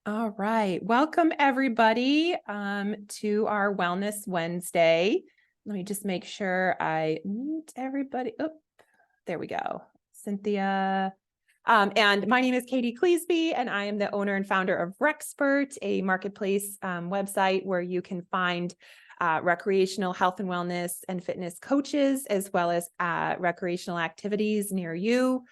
All right. Welcome, everybody, to our Wellness Wednesday. Let me just make sure I mute everybody. Oh, there we go. Cynthia. And my name is Katie Cleesby, and I am the owner and founder of Rexpert, a marketplace website where you can find recreational health and wellness and fitness coaches, as well as recreational activities near you.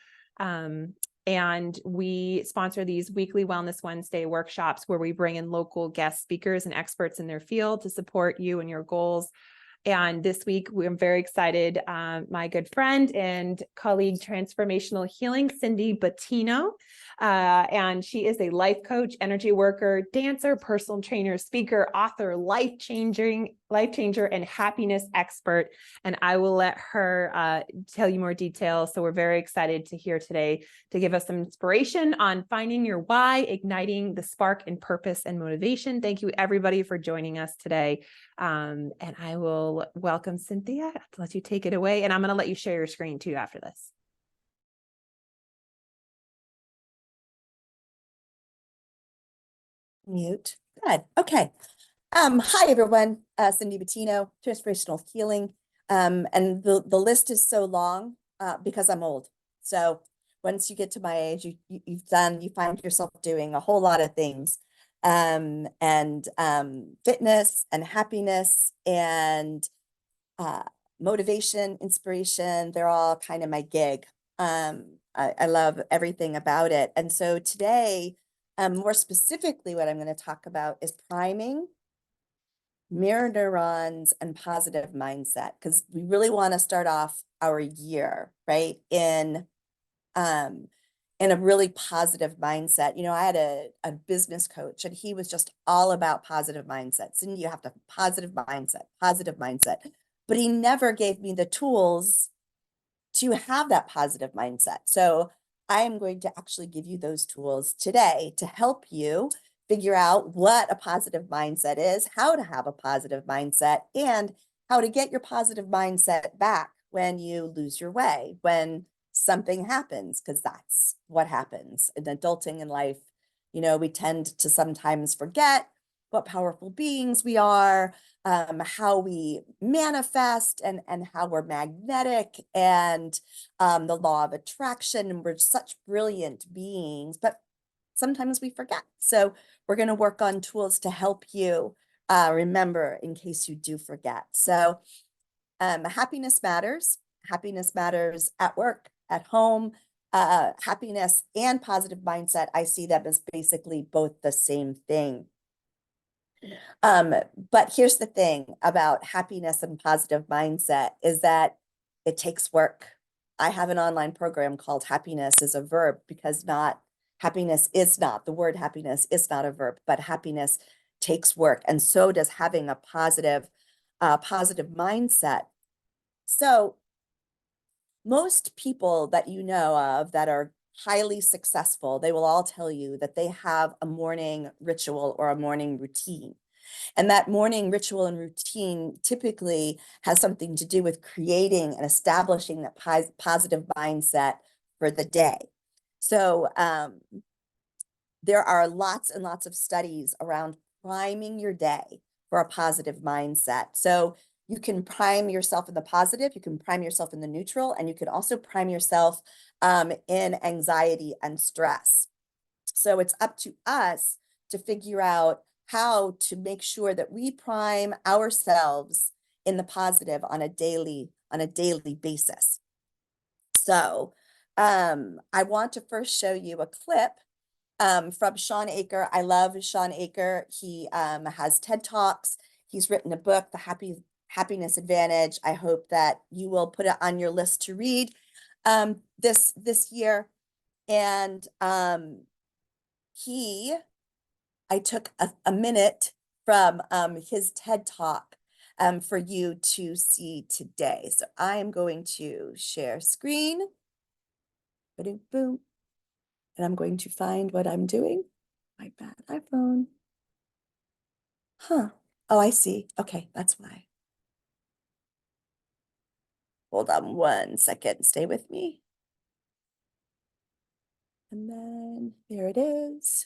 And we sponsor these weekly Wellness Wednesday workshops where we bring in local guest speakers and experts in their field to support you and your goals. And this week, we're very excited. My good friend and colleague, Transformational Healing, Cindy Battino. And she is a life coach, energy worker, dancer, personal trainer, speaker, author, life changer, and happiness expert. And I will let her tell you more details. So we're very excited to hear today to give us some inspiration on finding your why, igniting the spark and purpose and motivation. Thank you, everybody, for joining us today. And I will welcome Cynthia to let you take it away. And I'm going to let you share your screen too after this. Mute. Good. Okay. Hi everyone. Cindy Battino, Transformational Healing. And the list is so long because I'm old. So once you get to my age, you find yourself doing a whole lot of things. And fitness and happiness and motivation, inspiration, they're all kind of my gig. I love everything about it. And so today, more specifically, what I'm going to talk about is priming, mirror neurons, and positive mindset, because we really want to start off our year, right, in a really positive mindset. You know, I had a business coach, and he was just all about positive mindsets. And you have to have positive mindset, positive mindset. But he never gave me the tools to have that positive mindset. So I am going to actually give you those tools today to help you figure out what a positive mindset is, how to have a positive mindset, and how to get your positive mindset back when you lose your way, when something happens, because that's what happens in adulting in life. You know, we tend to sometimes forget what powerful beings we are, how we manifest, and how we're magnetic, and the law of attraction, and we're such brilliant beings, but sometimes we forget. So we're going to work on tools to help you remember in case you do forget. So happiness matters. Happiness matters at work, at home. Happiness and positive mindset, I see them as basically both the same thing. But here's the thing about happiness and positive mindset is that it takes work. I have an online program called Happiness is a Verb, because happiness is not, the word happiness is not a verb, but happiness takes work. And so does having a positive mindset. So most people that you know of that are highly successful, they will all tell you that they have a morning ritual or a morning routine. And that morning ritual and routine typically has something to do with creating and establishing that positive mindset for the day. So there are lots and lots of studies around priming your day for a positive mindset. So you can prime yourself in the positive, you can prime yourself in the neutral, and you can also prime yourself in anxiety and stress. So it's up to us to figure out how to make sure that we prime ourselves in the positive on a daily basis. So I want to first show you a clip from Shawn Achor. I love Shawn Achor. He has TED Talks. He's written a book, The Happiness Advantage. I hope that you will put it on your list to read this year. And I took a minute from his TED Talk for you to see today. So I am going to share screen. Boom, boom. And I'm going to find what I'm doing. My bad iPhone. Huh. Oh, I see. Okay, that's why. Hold on 1 second. Stay with me. And then there it is.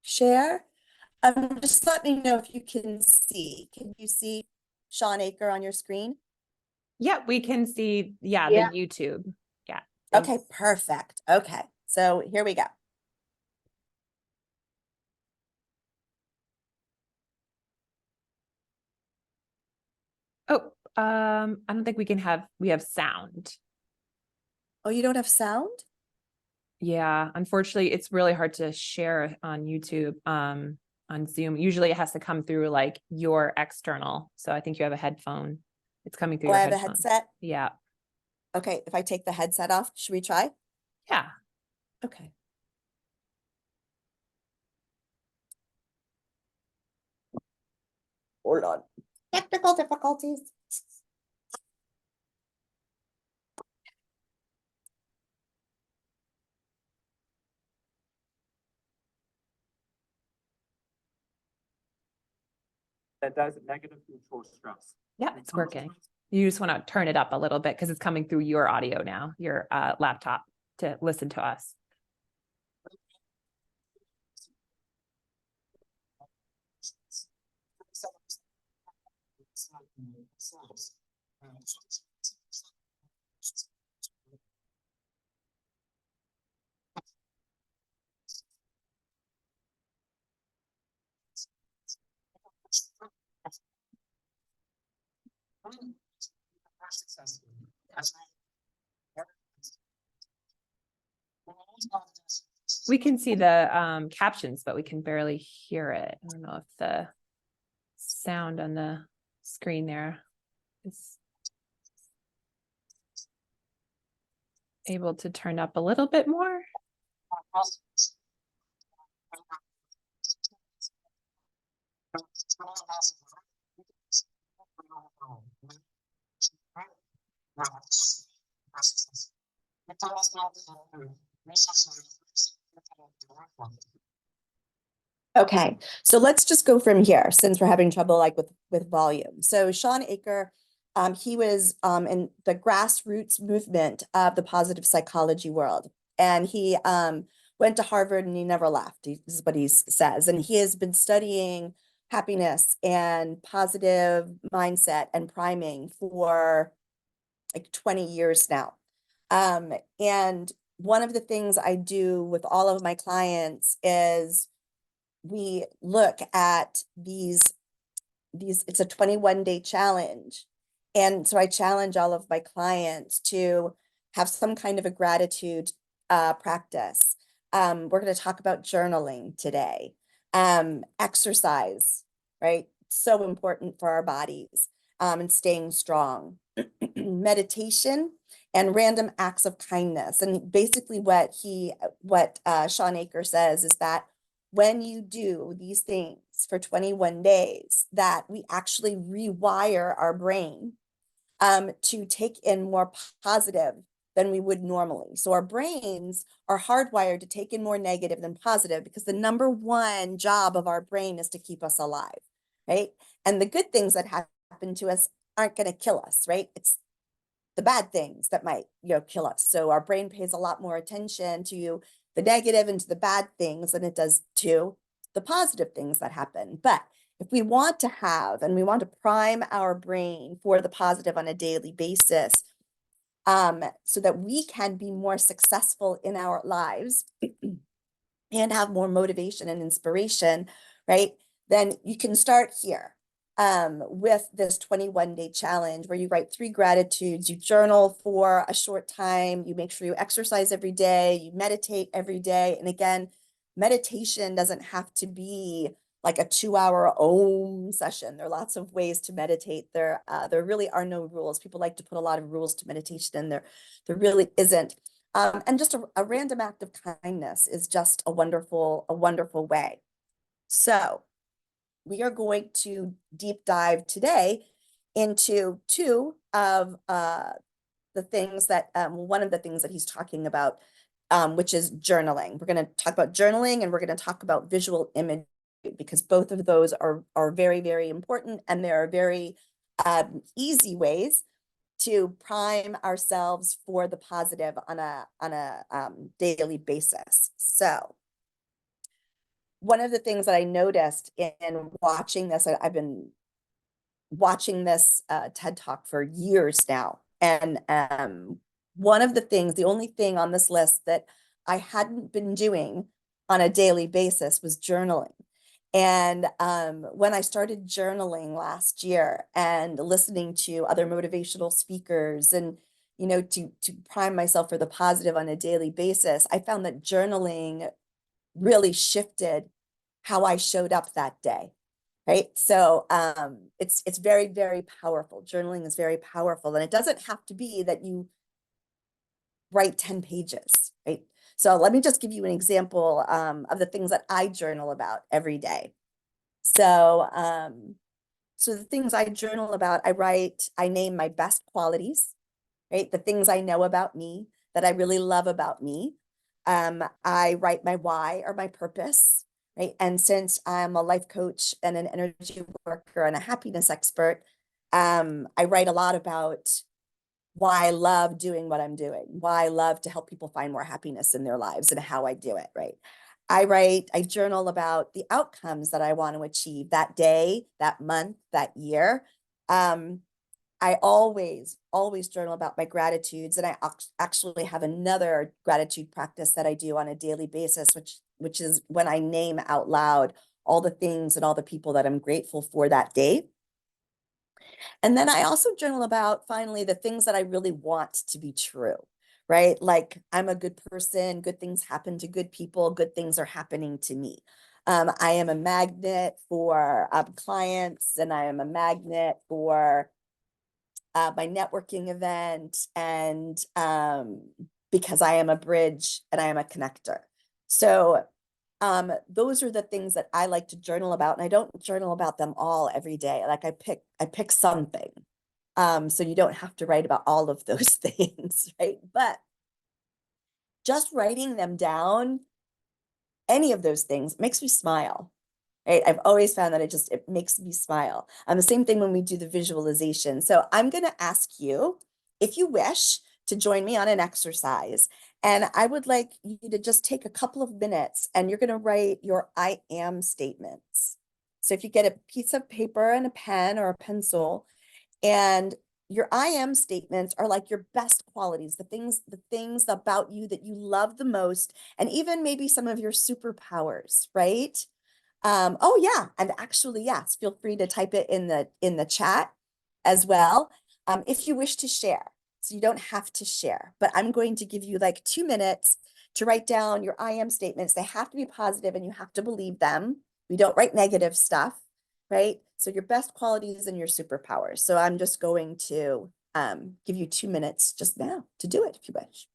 share. Just let me know if you can see. Can you see Sean Aker on your screen? Yeah, we can see, yeah, Yeah. the YouTube. Yeah. Okay, thanks. perfect. Okay, so here we go. Oh, I don't think we have sound. Oh, you don't have sound? Yeah, unfortunately, it's really hard to share on YouTube, on Zoom. Usually it has to come through like your external. So I think you have a headphone. It's coming through Oh, your I have a headphone. headset. Yeah. Okay, if I take the headset off, should we try? Yeah. Okay. Hold on. Technical difficulties. That does negative neutral stress. Yeah, it's working. You just want to turn it up a little bit because it's coming through your audio now, your laptop to listen to us. We can see the captions, but we can barely hear it. I don't know if the sound on the screen there is able to turn up a little bit more. Okay, so let's just go from here since we're having trouble like with volume. So Sean Aker, he was in the grassroots movement of the positive psychology world, and he went to Harvard and he never left. This is what he says, and he has been studying happiness and positive mindset and priming for like 20 years now. And one of the things I do with all of my clients is we look at these, it's a 21-day challenge. And so I challenge all of my clients to have some kind of a gratitude practice. We're going to talk about journaling today. Exercise, right? So important for our bodies, and staying strong. Meditation and random acts of kindness. And basically what Sean Aker says is that when you do these things for 21 days, that we actually rewire our brain to take in more positive than we would normally. So our brains are hardwired to take in more negative than positive because the number one job of our brain is to keep us alive, right? And the good things that happen to us aren't going to kill us, right? It's the bad things that might, kill us. So our brain pays a lot more attention to the negative and to the bad things than it does to the positive things that happen. But if we want to have, and we want to prime our brain for the positive on a daily basis, so that we can be more successful in our lives and have more motivation and inspiration, right? Then you can start here with this 21-day challenge where you write 3 gratitudes, you journal for a short time, you make sure you exercise every day, you meditate every day. And again, meditation doesn't have to be like a 2-hour Om session. There are lots of ways to meditate. There really are no rules. People like to put a lot of rules to meditation, and there really isn't. And just a random act of kindness is just a wonderful way. So we are going to deep dive today into 2 of the things that, one of the things that he's talking about, which is journaling. We're going to talk about journaling, and we're going to talk about visual imagery, because both of those are very, very important, and there are very easy ways to prime ourselves for the positive on a daily basis. So one of the things that I noticed in watching this, I've been watching this TED Talk for years now. And one of the things, the only thing on this list that I hadn't been doing on a daily basis was journaling. And when I started journaling last year and listening to other motivational speakers and, you know, to prime myself for the positive on a daily basis, I found that journaling really shifted how I showed up that day. Right. So it's very, very powerful. Journaling is very powerful. And it doesn't have to be that you write 10 pages, right? So let me just give you an example of the things that I journal about every day. So so the things I journal about, I name my best qualities, right? The things I know about me that I really love about me. I write my why or my purpose, right? And since I'm a life coach and an energy worker and a happiness expert, I write a lot about why I love doing what I'm doing, why I love to help people find more happiness in their lives and how I do it, right? I journal about the outcomes that I want to achieve that day, that month, that year. I always journal about my gratitudes. And I actually have another gratitude practice that I do on a daily basis, which is when I name out loud all the things and all the people that I'm grateful for that day. And then I also journal about finally the things that I really want to be true, right? Like I'm a good person, good things happen to good people, good things are happening to me. I am a magnet for clients, and I am a magnet for my networking event, and because I am a bridge and I am a connector. So those are the things that I like to journal about, and I don't journal about them all every day. Like I pick something. So you don't have to write about all of those things, right? But just writing them down, any of those things makes me smile. Right? I've always found that it makes me smile. The same thing when we do the visualization. So I'm going to ask you, if you wish, to join me on an exercise. And I would like you to just take a couple of minutes and you're going to write your I am statements. So if you get a piece of paper and a pen or a pencil, and your I am statements are like your best qualities, the things about you that you love the most, and even maybe some of your superpowers, right? Oh yeah, and actually, yes, feel free to type it in the chat as well, if you wish to share. So you don't have to share, but I'm going to give you like 2 minutes to write down your I am statements. They have to be positive and you have to believe them. We don't write negative stuff, right? So your best qualities and your superpowers. So I'm just going to give you 2 minutes just now to do it if you wish.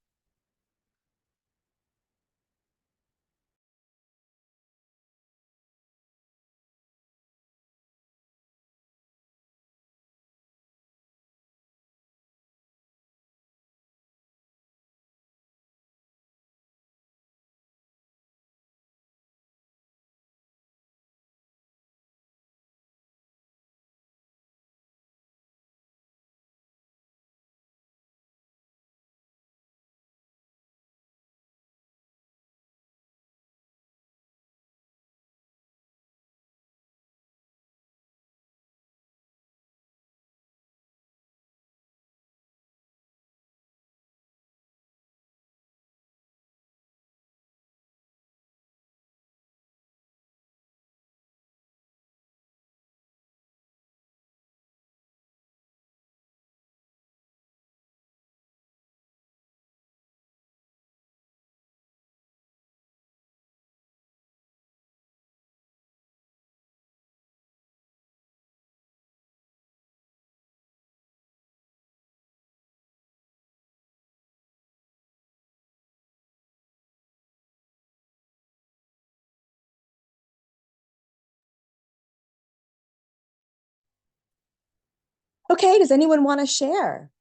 Okay, does anyone want to share?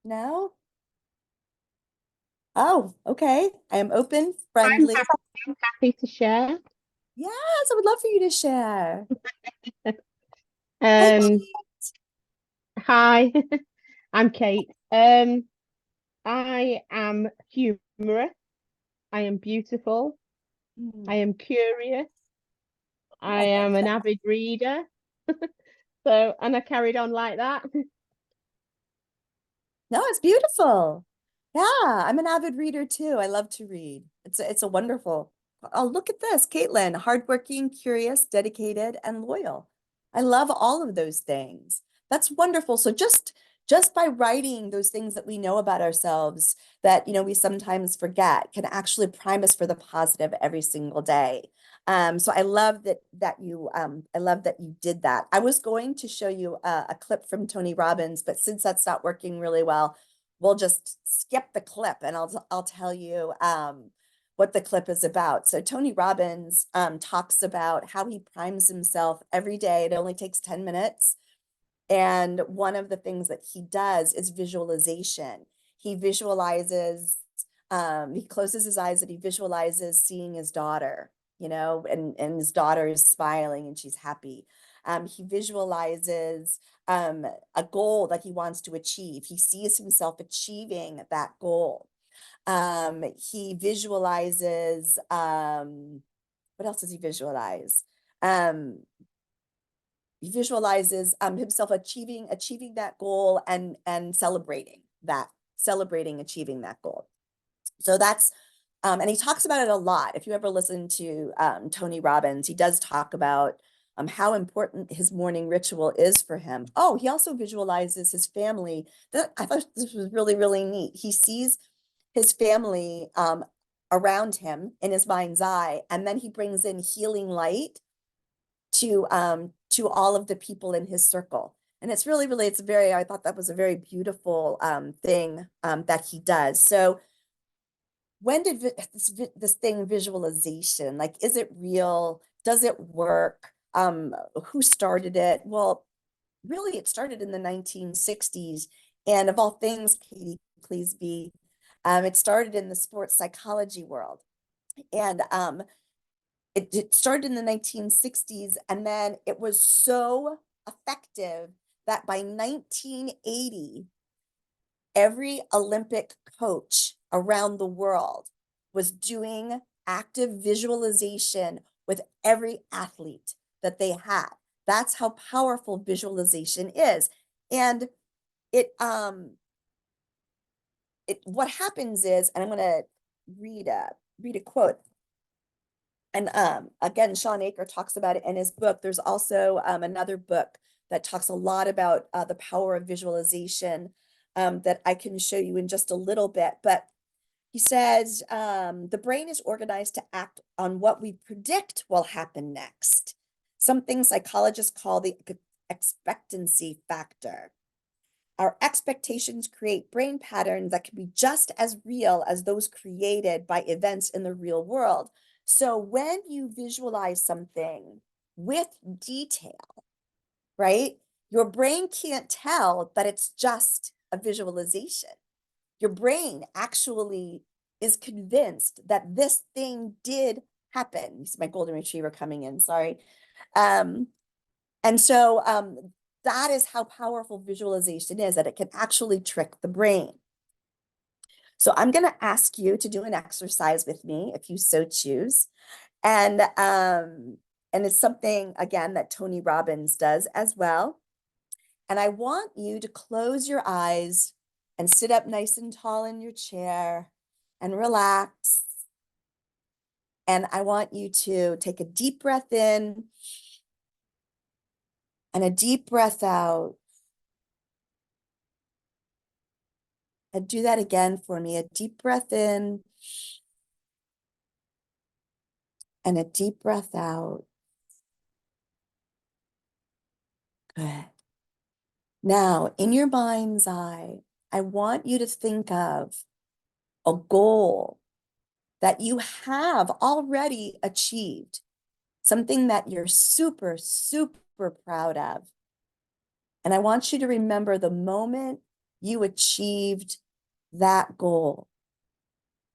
No? Oh, okay. I am open, friendly. I'm happy to share. Yes, I would love for you to share. Hi, Um, Hi, I'm Kate. I am humorous. I am beautiful. I am curious. I am an avid reader. So, and I carried on like that. No, it's beautiful. Yeah, I'm an avid reader too. I love to read. It's a wonderful. Oh, look at this, Caitlin, hardworking, curious, dedicated, and loyal. I love all of those things. That's wonderful. So just by writing those things that we know about ourselves that we sometimes forget can actually prime us for the positive every single day. So I love that you did that. I was going to show you a clip from Tony Robbins, but since that's not working really well, we'll just skip the clip and I'll tell you what the clip is about. So Tony Robbins talks about how he primes himself every day. It only takes 10 minutes. And one of the things that he does is visualization. He visualizes, he closes his eyes and he visualizes seeing his daughter, and his daughter is smiling and she's happy. He visualizes a goal that he wants to achieve. He sees himself achieving that goal. He visualizes, what else does he visualize? He visualizes himself achieving that goal and celebrating achieving that goal. So that's and he talks about it a lot. If you ever listen to Tony Robbins, he does talk about how important his morning ritual is for him. Oh, he also visualizes his family. That I thought this was really, really neat. He sees his family around him in his mind's eye, and then he brings in healing light to all of the people in his circle. And it's really, really, I thought that was a very beautiful thing that he does. So when did this thing visualization, like, is it real? Does it work? Who started it? Well, really, it started in the 1960s. And of all things, Katie Cleesby, it started in the sports psychology world. And it started in the 1960s, and then it was so effective that by 1980, every Olympic coach around the world was doing active visualization with every athlete that they had. That's how powerful visualization is. And what happens is, and I'm going to read a quote. And again, Sean Aker talks about it in his book. There's also another book that talks a lot about the power of visualization that I can show you in just a little bit. But he says the brain is organized to act on what we predict will happen next, something psychologists call the expectancy factor. Our expectations create brain patterns that can be just as real as those created by events in the real world. So when you visualize something with detail, right, your brain can't tell that it's just a visualization. Your brain actually is convinced that this thing did happen. This is my golden retriever coming in, sorry. And so that is how powerful visualization is, that it can actually trick the brain. So I'm going to ask you to do an exercise with me if you so choose. And it's something, again, that Tony Robbins does as well. And I want you to close your eyes and sit up nice and tall in your chair and relax. And I want you to take a deep breath in and a deep breath out. And do that again for me. A deep breath in and a deep breath out. Good. Now, in your mind's eye, I want you to think of a goal that you have already achieved, something that you're super, super proud of. And I want you to remember the moment you achieved that goal.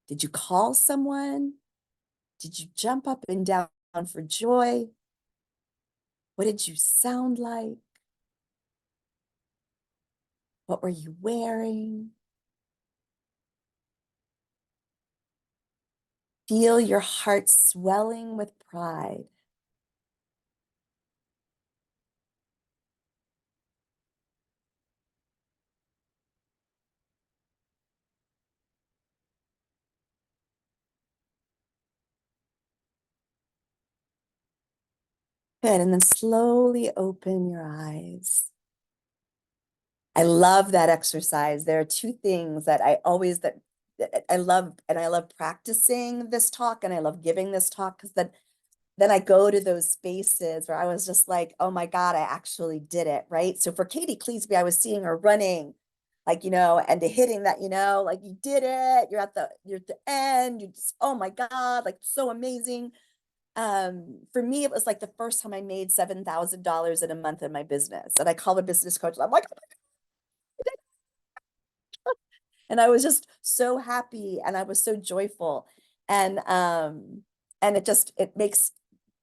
Did you call someone? Did you jump up and down for joy? What did you sound like? What were you wearing? Feel your heart swelling with pride. Good, and then slowly open your eyes. I love that exercise. There are two things that I always that I love, and I love practicing this talk, and I love giving this talk, because then I go to those spaces where I was just like, oh my God, I actually did it, right? So for Katie Cleesby, I was seeing her running, like, and to hitting that, like you did it, you're at the end, you just, oh my God, like so amazing. For me, it was like the first time I made $7,000 in a month in my business. And I called a business coach. I'm like, oh my God. And I was just so happy, and I was so joyful. And it makes,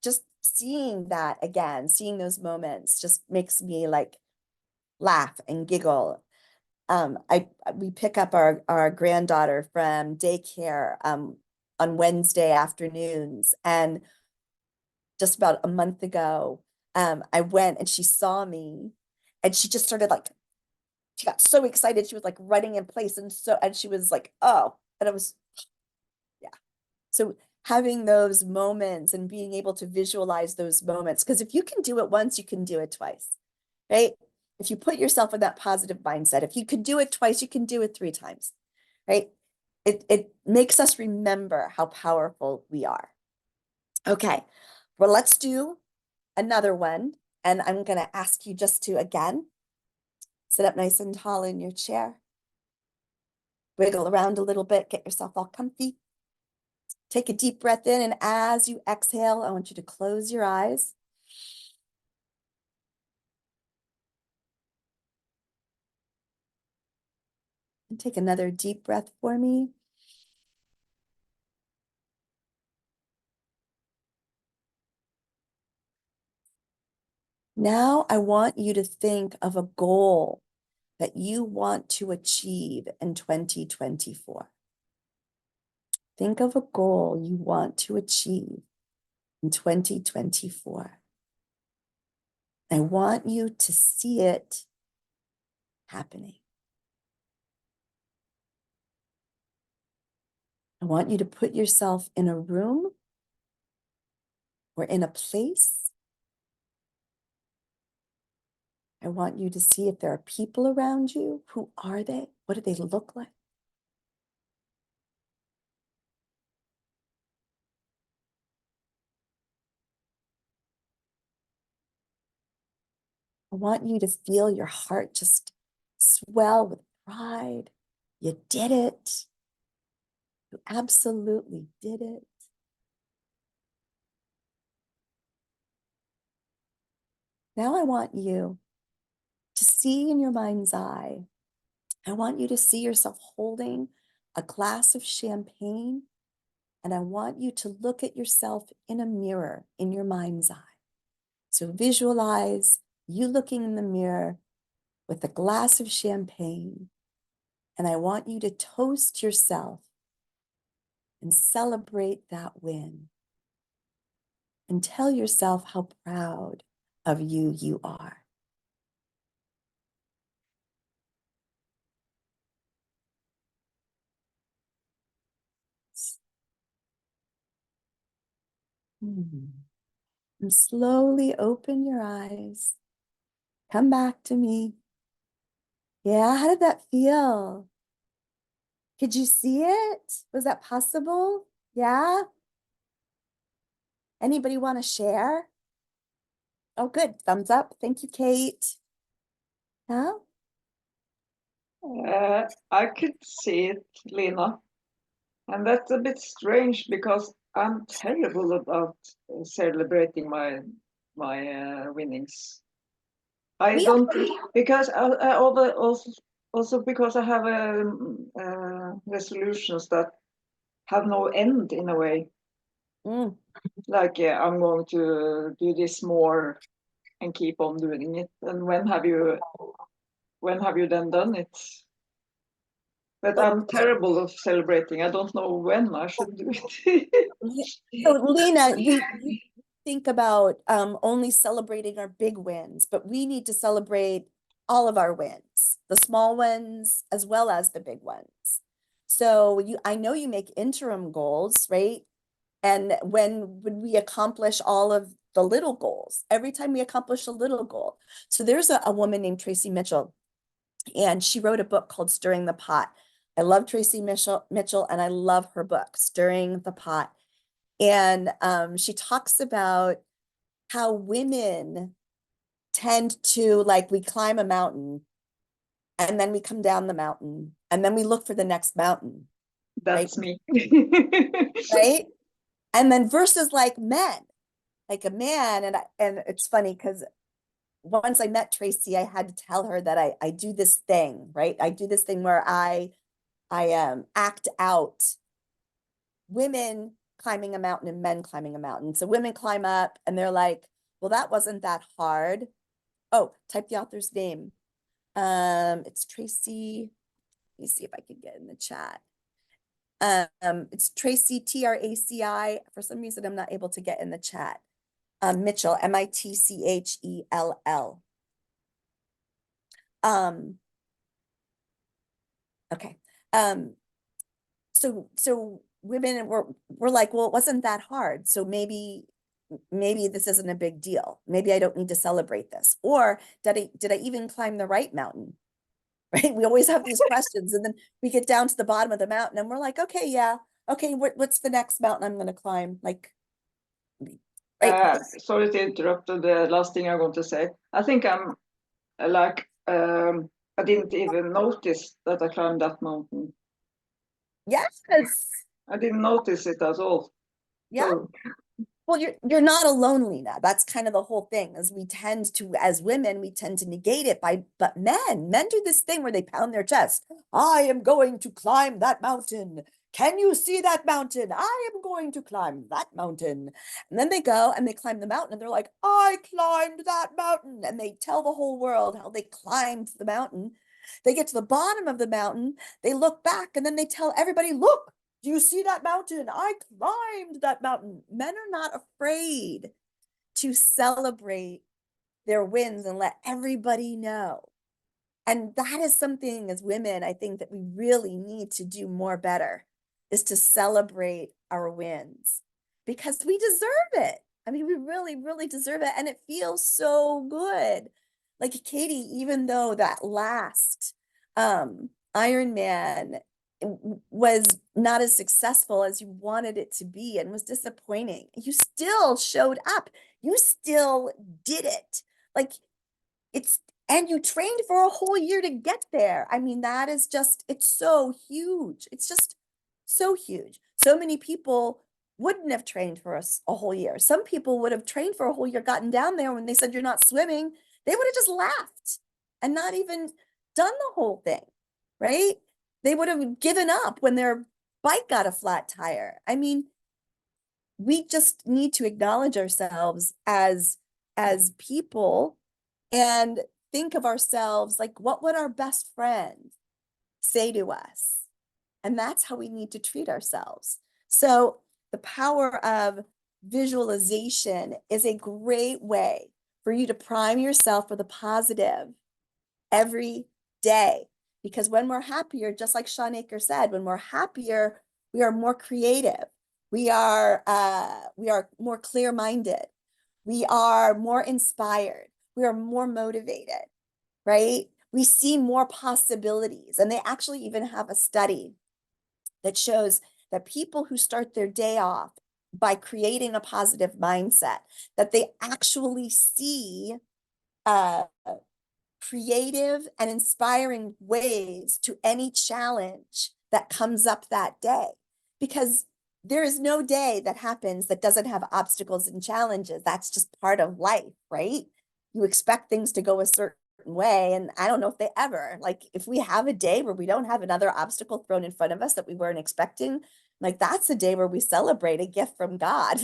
just seeing that again, seeing those moments just makes me like laugh and giggle. We pick up our granddaughter from daycare on Wednesday afternoons, and just about a month ago, I went and she saw me, and she just started like, she got so excited. She was like running in place. And she was like, oh, and it was, yeah. So having those moments and being able to visualize those moments, because if you can do it once, you can do it twice, right? If you put yourself in that positive mindset, if you could do it twice, you can do it 3 times, right? It makes us remember how powerful we are. Okay, well, let's do another one. And I'm going to ask you just to, again, sit up nice and tall in your chair. Wiggle around a little bit, get yourself all comfy. Take a deep breath in, and as you exhale, I want you to close your eyes. And take another deep breath for me. Now I want you to think of a goal that you want to achieve in 2024. Think of a goal you want to achieve in 2024. I want you to see it happening. I want you to put yourself in a room or in a place. I want you to see if there are people around you. Who are they? What do they look like? I want you to feel your heart just swell with pride. You did it. You absolutely did it. Now I want you to see in your mind's eye. I want you to see yourself holding a glass of champagne, and I want you to look at yourself in a mirror in your mind's eye. So visualize you looking in the mirror with a glass of champagne, and I want you to toast yourself and celebrate that win. And tell yourself how proud of you are. And slowly open your eyes. Come back to me. Yeah, how did that feel? Could you see it? Was that possible? Yeah? Anybody want to share? Oh, good. Thumbs up. Thank you, Kate. Yeah? I could see it, Lena. And that's a bit strange because I'm terrible about celebrating my winnings. I We don't, because I also because I have resolutions that have no end in a way. Like, I'm going to do this more and keep on doing it. And when have you then done it? But I'm terrible of celebrating. I don't know when I should do it. So Lena, we think about only celebrating our big wins, but we need to celebrate all of our wins, the small ones as well as the big ones. So I know you make interim goals, right? And when we accomplish all of the little goals, every time we accomplish a little goal. So there's a woman named Tracy Mitchell, and she wrote a book called Stirring the Pot. I love Tracy Mitchell, and I love her book, Stirring the Pot. And she talks about how women tend to, like, we climb a mountain and then we come down the mountain and then we look for the next mountain, That's me. right? And then versus like men, like a man, and it's funny because once I met Tracy, I had to tell her that I do this thing, right? I do this thing where I act out women climbing a mountain and men climbing a mountain. So women climb up and they're like, well, that wasn't that hard. Oh, type the author's name. It's Tracy. Let me see if I can get in the chat. It's Tracy, Traci. For some reason, I'm not able to get in the chat. Mitchell, Mitchell. Okay. So women were like, well, it wasn't that hard. So maybe this isn't a big deal. Maybe I don't need to celebrate this. Or did I even climb the right mountain? Right? We always have these questions, and then we get down to the bottom of the mountain and we're like, okay, yeah. Okay, what's the next mountain I'm gonna climb? Like, right? Sorry to interrupt the last thing I want to say. I think I'm like, I didn't even notice that I climbed that mountain. Yes. I didn't notice it at all. Yeah. So, Well, you're not alone, Lena. That's kind of the whole thing. As we tend to, as women, we tend to negate it but men do this thing where they pound their chest. I am going to climb that mountain. Can you see that mountain? I am going to climb that mountain. And then they go and they climb the mountain and they're like, I climbed that mountain. And they tell the whole world how they climbed the mountain. They get to the bottom of the mountain, they look back, and then they tell everybody, look, do you see that mountain? I climbed that mountain. Men are not afraid to celebrate their wins and let everybody know. And that is something as women, I think that we really need to do more better, is to celebrate our wins because we deserve it. I mean, we really, really deserve it. And it feels so good. Like Katie, even though that last Ironman was not as successful as you wanted it to be and was disappointing, you still showed up. You still did it. Like and you trained for a whole year to get there. I mean, that is just, it's so huge. It's just so huge. So many people wouldn't have trained for a whole year. Some people would have trained for a whole year, gotten down there when they said you're not swimming, they would have just laughed and not even done the whole thing, right? They would have given up when their bike got a flat tire. I mean, we just need to acknowledge ourselves as people and think of ourselves like, what would our best friend say to us? And that's how we need to treat ourselves. So the power of visualization is a great way for you to prime yourself for the positive every day. Because when we're happier, just like Sean Aker said, when we're happier, we are more creative. We are more clear-minded. We are more inspired. We are more motivated, right? We see more possibilities. And they actually even have a study that shows that people who start their day off by creating a positive mindset, that they actually see creative and inspiring ways to any challenge that comes up that day. Because there is no day that happens that doesn't have obstacles and challenges. That's just part of life, right? You expect things to go a certain way. And I don't know if they ever, like, if we have a day where we don't have another obstacle thrown in front of us that we weren't expecting, like, that's a day where we celebrate a gift from God.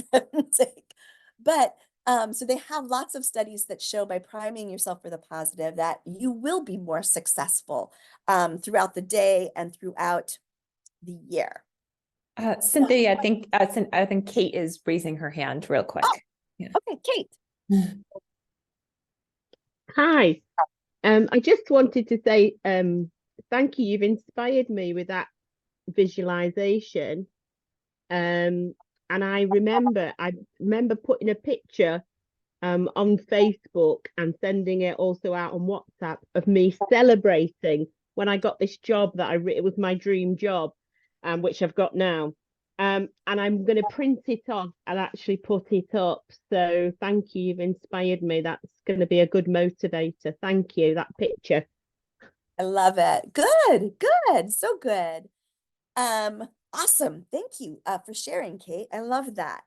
But So they have lots of studies that show by priming yourself for the positive that you will be more successful throughout the day and throughout the year. Cynthia, I think Kate is raising her hand real quick. Okay, Kate. Hi. I just wanted to say thank you. You've inspired me with that visualization. And I remember putting a picture on Facebook and sending it also out on WhatsApp of me celebrating when I got this job that it was my dream job, which I've got now. And I'm going to print it off and actually put it up. So thank you. You've inspired me. That's going to be a good motivator. Thank you. That picture. I love it. Good, good, so good. Awesome. Thank you for sharing, Kate. I love that.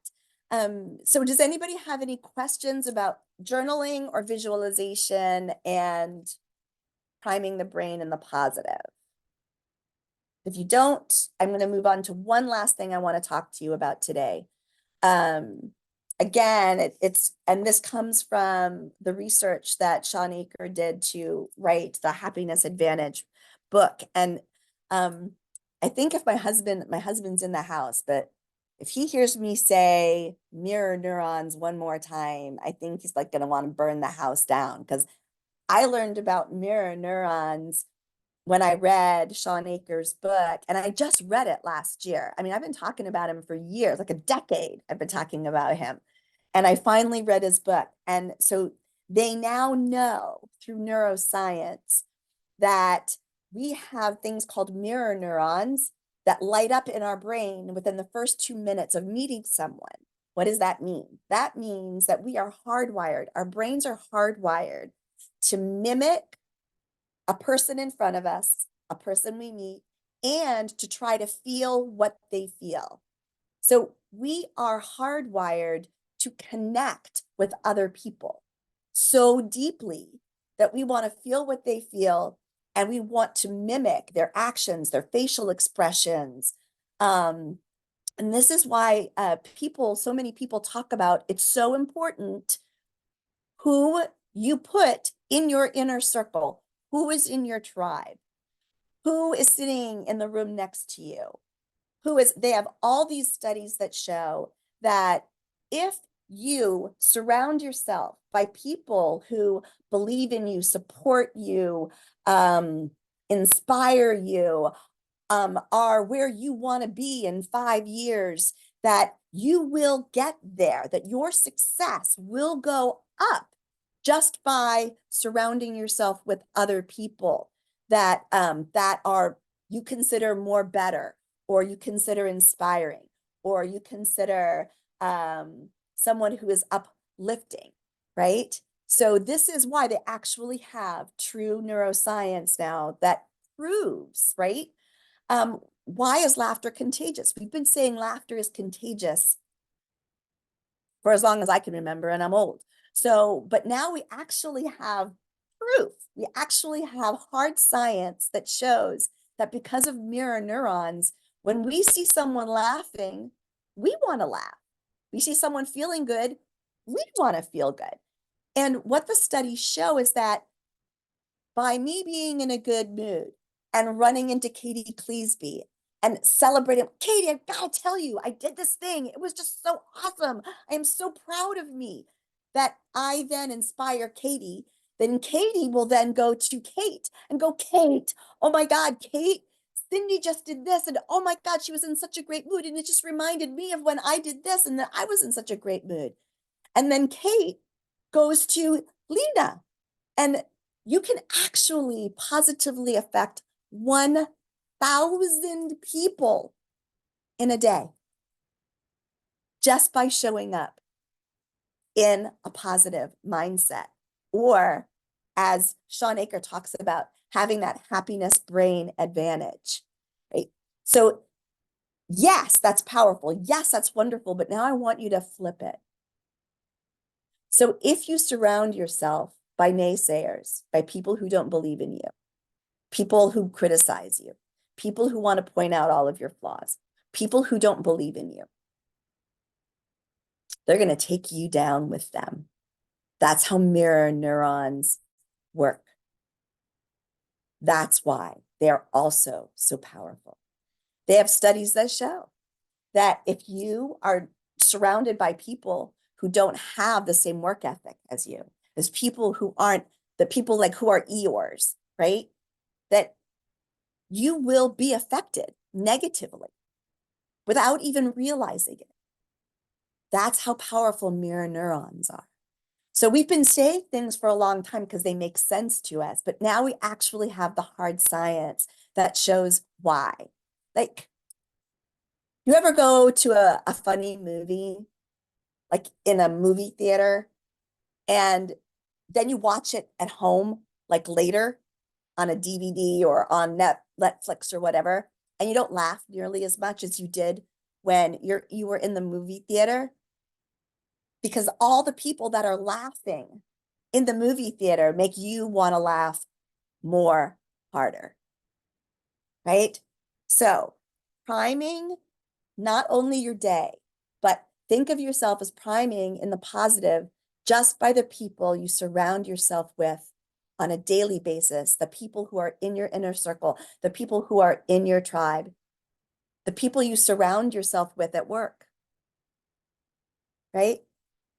So does anybody have any questions about journaling or visualization and priming the brain in the positive? If you don't, I'm going to move on to one last thing I want to talk to you about today. Again, and this comes from the research that Sean Aker did to write the Happiness Advantage book. And I think if my husband's in the house, but if he hears me say mirror neurons one more time, I think he's like going to want to burn the house down, because I learned about mirror neurons when I read Sean Aker's book, and I just read it last year. I mean, I've been talking about him for years, like a decade. I've been talking about him. And I finally read his book. And so they now know through neuroscience that we have things called mirror neurons that light up in our brain within the first 2 minutes of meeting someone. What does that mean? That means that we are hardwired. Our brains are hardwired to mimic a person in front of us, a person we meet, and to try to feel what they feel. So we are hardwired to connect with other people so deeply that we want to feel what they feel, and we want to mimic their actions, their facial expressions. And this is why so many people talk about it's so important who you put in your inner circle, who is in your tribe, who is sitting in the room next to you, they have all these studies that show that if you surround yourself by people who believe in you, support you, inspire you, are where you want to be in 5 years, that you will get there, that your success will go up just by surrounding yourself with other people that you consider more better, or you consider inspiring, or you consider someone who is uplifting, right? So this is why they actually have true neuroscience now that proves, right? Why is laughter contagious? We've been saying laughter is contagious for as long as I can remember, and I'm old. So, but now we actually have proof. We actually have hard science that shows that because of mirror neurons, when we see someone laughing, we want to laugh. We see someone feeling good, we want to feel good. And what the studies show is that by me being in a good mood and running into Katie Cleesby and celebrating, Katie, I've got to tell you, I did this thing. It was just so awesome. I am so proud of me, that I then inspire Katie. Then Katie will then go to Kate and go, Kate, oh my God, Kate, Cindy just did this. And oh my God, she was in such a great mood. And it just reminded me of when I did this and that I was in such a great mood. And then Kate goes to Lena, and you can actually positively affect 1,000 people in a day just by showing up in a positive mindset, or as Sean Aker talks about, having that happiness brain advantage, right? So yes, that's powerful. Yes, that's wonderful. But now I want you to flip it. So if you surround yourself by naysayers, by people who don't believe in you, people who criticize you, people who want to point out all of your flaws, people who don't believe in you, they're going to take you down with them. That's how mirror neurons work. That's why they are also so powerful. They have studies that show that if you are surrounded by people who don't have the same work ethic as you, as people who aren't the people like who are Eeyores, right? That you will be affected negatively without even realizing it. That's how powerful mirror neurons are. So we've been saying things for a long time because they make sense to us, but now we actually have the hard science that shows why. Like, you ever go to a funny movie, like in a movie theater, and then you watch it at home, like later on a DVD or on Netflix or whatever, and you don't laugh nearly as much as you did when you were in the movie theater? Because all the people that are laughing in the movie theater make you want to laugh more harder, right? So priming not only your day, but think of yourself as priming in the positive just by the people you surround yourself with on a daily basis, the people who are in your inner circle, the people who are in your tribe, the people you surround yourself with at work, right,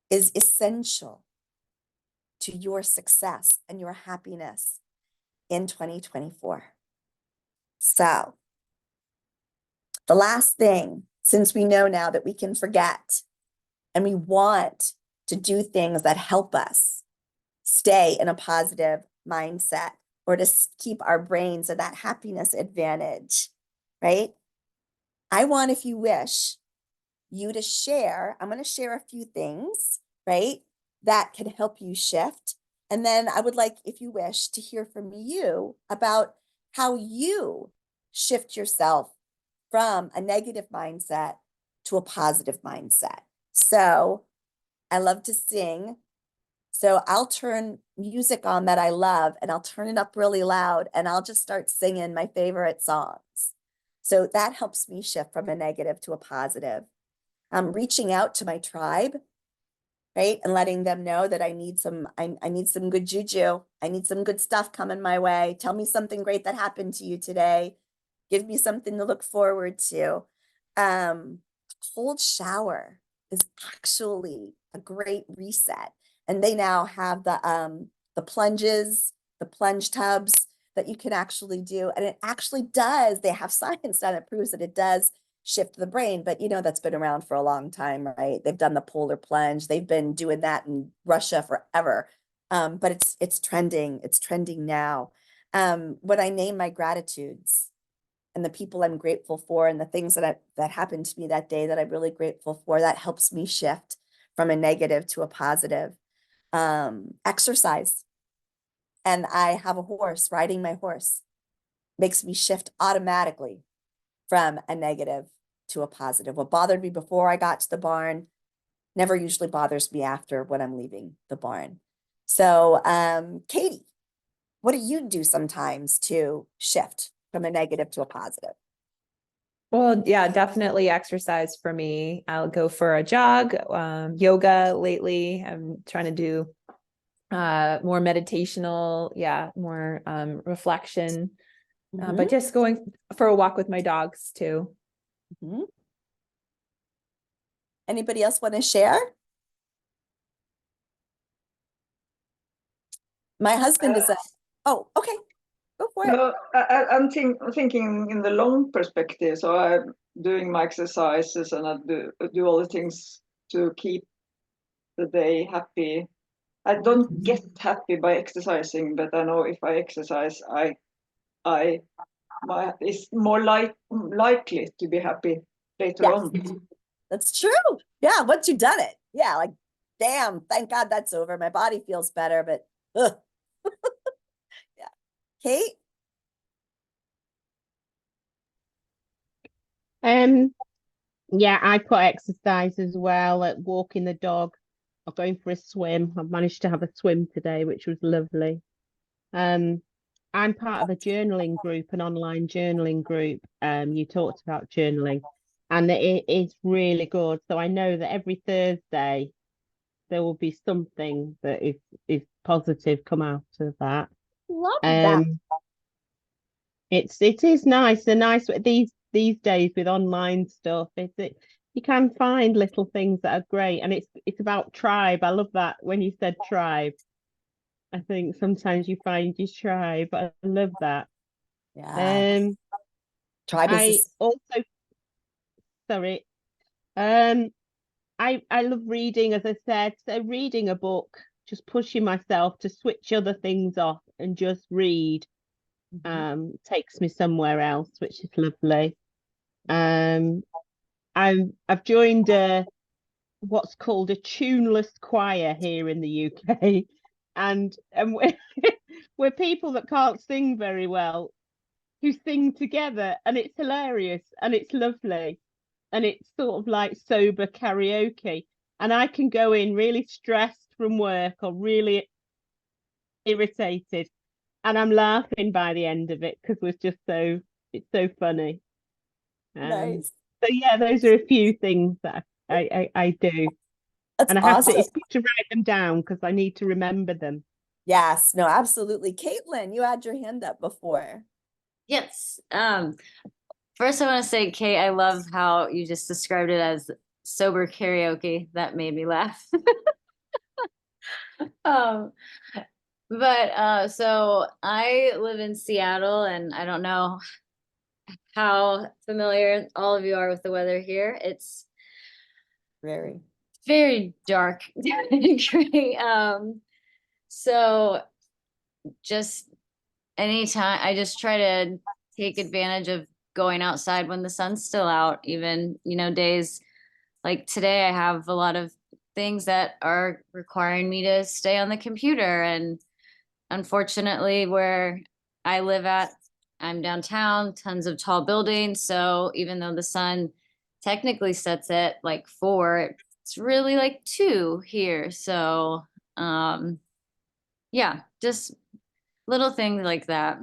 is essential to your success and your happiness in 2024. So the last thing, since we know now that we can forget and we want to do things that help us stay in a positive mindset or to keep our brains at that happiness advantage, right? I want, if you wish, you to share. I'm going to share a few things, right, that can help you shift. And then I would like, if you wish, to hear from you about how you shift yourself from a negative mindset to a positive mindset. So I love to sing. So I'll turn music on that I love and I'll turn it up really loud and I'll just start singing my favorite songs. So that helps me shift from a negative to a positive. I'm reaching out to my tribe, right? And letting them know that I need some good juju. I need some good stuff coming my way. Tell me something great that happened to you today. Give me something to look forward to. Cold shower is actually a great reset. And they now have the plunges, the plunge tubs that you can actually do. And it actually does, they have science done that proves that it does shift the brain, but you know, that's been around for a long time, right? They've done the polar plunge. They've been doing that in Russia forever. But it's trending now. When I name my gratitudes and the people I'm grateful for and the things that happened to me that day that I'm really grateful for, that helps me shift from a negative to a positive. Exercise. And I have a horse. Riding my horse makes me shift automatically from a negative to a positive. What bothered me before I got to the barn never usually bothers me after when I'm leaving the barn. So, Katie, what do you do sometimes to shift from a negative to a positive? Well, yeah, definitely exercise for me. I'll go for a jog, yoga lately. I'm trying to do more meditational, more reflection, but just going for a walk with my dogs too. Mm-hmm. Anybody else want to share? My husband is oh, okay, go for it. No, I'm thinking in the long perspective. So I'm doing my exercises and I do all the things to keep the day happy. I don't get happy by exercising, but I know if I exercise, it's more likely to be happy later Yes. on. That's true. Yeah, once you've done it. Yeah, like, damn, thank God that's over. My body feels better, but ugh. Yeah. Kate? Yeah, I put exercise as well, like walking the dog or going for a swim. I've managed to have a swim today, which was lovely. I'm part of a journaling group, an online journaling group. You talked about journaling, and it is really good. So I know that every Thursday there will be something that is positive come out of that. Love that. It is nice. A nice these days with online stuff. You can find little things that are great, and it's about tribe. I love that when you said tribe. I think sometimes you find your tribe. I love that. Yeah. Tribe is I this, also sorry. I love reading, as I said. So reading a book, just pushing myself to switch other things off and just read. Takes me somewhere else, which is lovely. I've joined what's called a tuneless choir here in the UK, and we're people that can't sing very well who sing together, and it's hilarious and it's lovely, and it's sort of like sober karaoke, and I can go in really stressed from work or really irritated, and I'm laughing by the end of it because it's so funny. nice. So yeah, those are a few things that I do. That's And I have awesome. it's good to write them down because I need to remember them. Yes, no, absolutely. Caitlin, you had your hand up before. Yes. First I want to say, Kate, I love how you just described it as sober karaoke. That made me laugh. Um, but so I live in Seattle, and I don't know how familiar all of you are with the weather here. It's Very. very dark and gray. So just anytime I just try to take advantage of going outside when the sun's still out, even, days like today, I have a lot of things that are requiring me to stay on the computer. And unfortunately, where I live at, I'm downtown, tons of tall buildings. So even though the sun technically sets at like 4, it's really like 2 here. So yeah, just little things like that.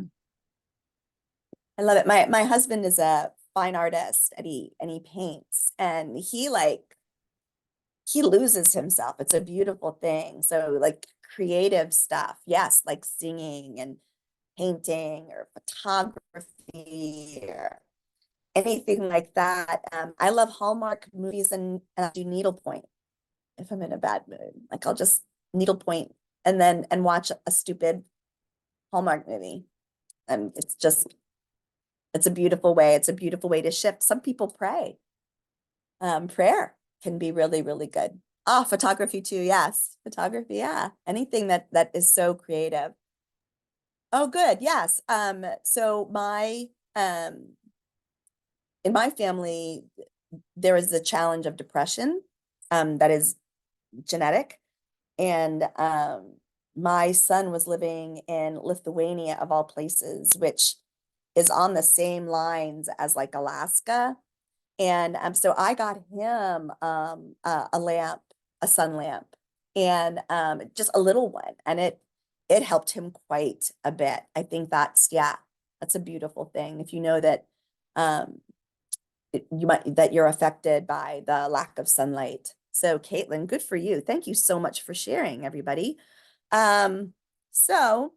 I love it. My husband is a fine artist and he paints, and he loses himself. It's a beautiful thing. So like creative stuff, yes, like singing and painting or photography or anything like that. I love Hallmark movies, and I do needlepoint if I'm in a bad mood. Like I'll just needlepoint and watch a stupid Hallmark movie. And it's a beautiful way. It's a beautiful way to shift. Some people pray. Prayer can be really, really good. Photography too. Yes. Photography. Yeah. Anything that is so creative. Oh, good. Yes. So in my family, there is a challenge of depression, that is genetic. And, my son was living in Lithuania of all places, which is on the same lines as like Alaska. And so I got him a lamp, a sun lamp, and just a little one, and it helped him quite a bit. I think that's a beautiful thing. If you know that that you're affected by the lack of sunlight. So Caitlin, good for you. Thank you so much for sharing, everybody. So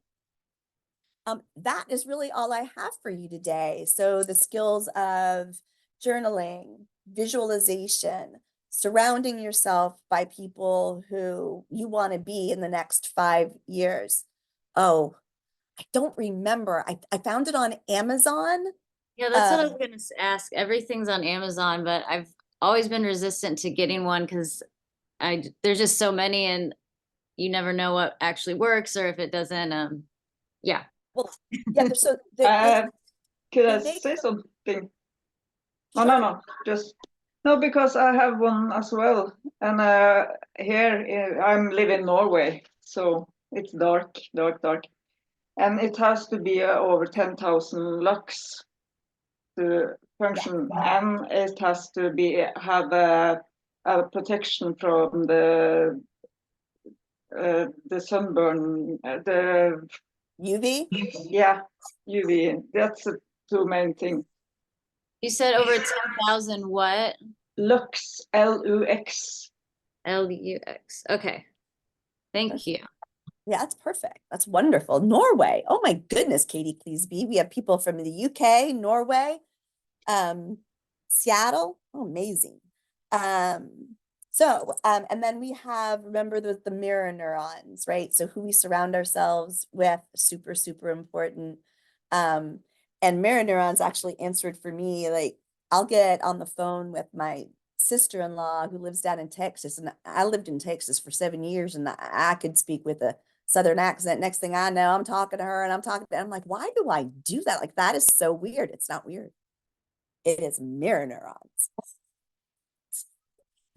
that is really all I have for you today. So the skills of journaling, visualization, surrounding yourself by people who you want to be in the next 5 years. Oh, I don't remember. I found it on Amazon. Yeah, that's what I was gonna ask. Everything's on Amazon, but I've always been resistant to getting one because there's just so many, and you never know what actually works or if it doesn't. Yeah. Well, yeah. So Could I they make say them- something? Sure. No, just no, because I have one as well, and here I'm living in Norway, so it's dark, and it has to be over 10,000 lux to function, and it has to have a protection from the sunburn, the UV. yeah, UV. That's the two main things. You said over 10,000 what? Lux, Lux. LUX. Okay. Thank you. Yeah, that's perfect. That's wonderful. Norway. Oh my goodness, Katie Cleesby. We have people from the UK, Norway, Seattle. Oh, amazing. And then we have, remember the mirror neurons, right? So who we surround ourselves with, super, super important. And mirror neurons actually answered for me, like I'll get on the phone with my sister-in-law who lives down in Texas, and I lived in Texas for 7 years, and I could speak with a Southern accent. Next thing I know, I'm talking to her and I'm like, why do I do that? Like, that is so weird. It's not weird. It is mirror neurons.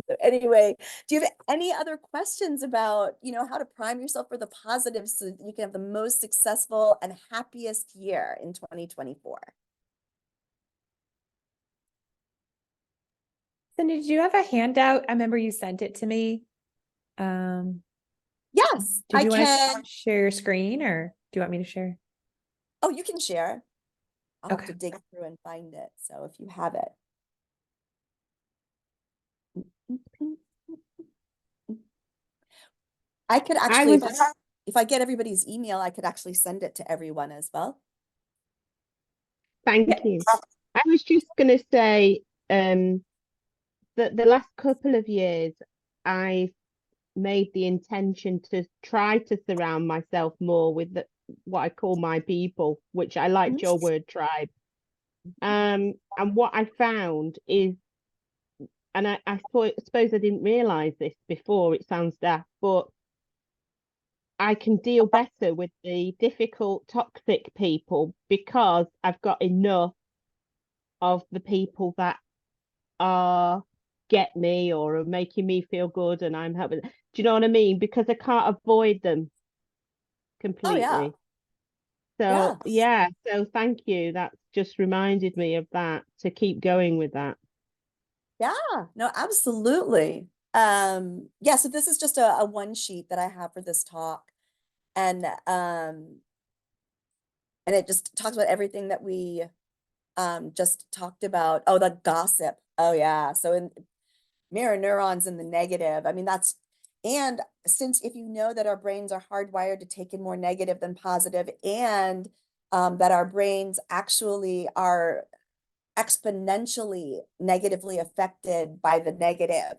So anyway, do you have any other questions about, how to prime yourself for the positives so that you can have the most successful and happiest year in 2024? Cindy, did you have a handout? I remember you sent it to me. Yes, Did I you want can. to share your screen, or do you want me to share? Oh, you can share. I'll have Okay. to dig through and find it. So if you have it. I could actually, if I get everybody's email, I could actually send it to everyone as well. Thank you. I was just going to say that the last couple of years, I've made the intention to try to surround myself more with what I call my people, which I liked your word tribe. And what I found is, and I suppose I didn't realize this before, it sounds daft, but I can deal better with the difficult, toxic people because I've got enough of the people that get me or are making me feel good and I'm helping. Do you know what I mean? Because I can't avoid them completely. So so thank you. That's just reminded me of that, to keep going with that. Yeah, no, absolutely. So this is just a one sheet that I have for this talk. And it just talks about everything that we just talked about. Oh, the gossip. Oh yeah. So in mirror neurons in the negative. I mean, and since if you know that our brains are hardwired to take in more negative than positive, and that our brains actually are exponentially negatively affected by the negative,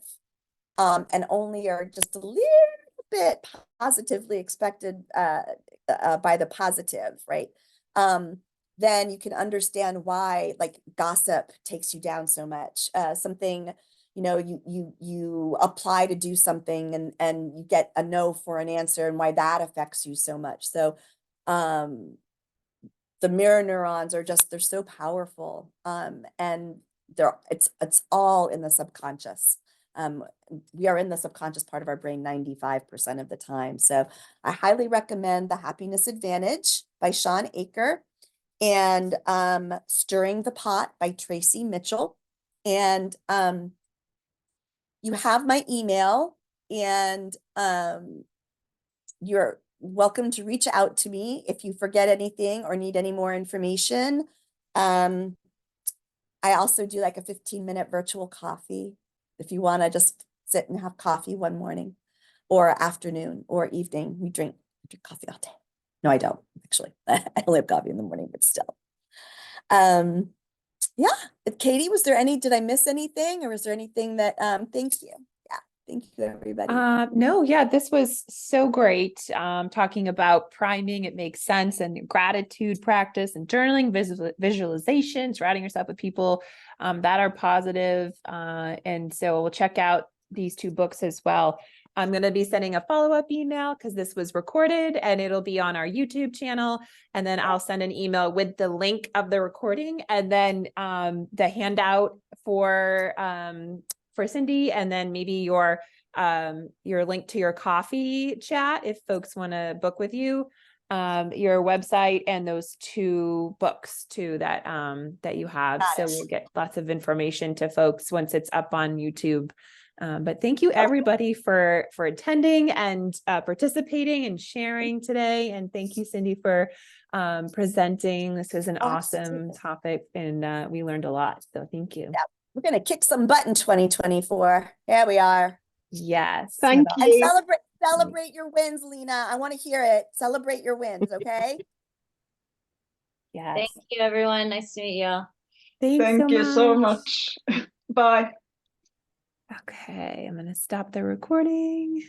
and only are just a little bit positively expected by the positive, right? Then you can understand why, like, gossip takes you down so much. Something, you apply to do something and you get a no for an answer, and why that affects you so much. So the mirror neurons are they're so powerful, and it's all in the subconscious. We are in the subconscious part of our brain 95% of the time. So I highly recommend The Happiness Advantage by Sean Aker, and Stirring the Pot by Tracy Mitchell. And you have my email, and you're welcome to reach out to me if you forget anything or need any more information. I also do like a 15-minute virtual coffee if you want to just sit and have coffee one morning or afternoon or evening. We drink coffee all day. No, I don't actually. I only have coffee in the morning, but still. Yeah, Katie, did I miss anything, or was there anything that, thank you. Yeah, thank you, everybody. No, yeah, this was so great. Talking about priming, it makes sense, and gratitude practice and journaling, visualization, surrounding yourself with people that are positive. And so we'll check out these two books as well. I'm going to be sending a follow-up email because this was recorded, and it'll be on our YouTube channel. And then I'll send an email with the link of the recording, and then the handout for Cindy, and then maybe your link to your coffee chat if folks want to book with you, your website, and those two books too that you have. So we'll get lots of information to folks once it's up on YouTube. But thank you everybody for attending and participating and sharing today. And thank you, Cindy, for presenting. This was an awesome Absolutely. topic, and we learned a lot. So thank you. Yeah. We're gonna kick some butt in 2024. Here we are. Yes. Thank And you. celebrate your wins, Lena. I want to hear it. Celebrate your wins, okay? Yes. Thank you, everyone. Nice to meet y'all. Thanks Thank you so much. Bye. Okay, I'm going to stop the recording.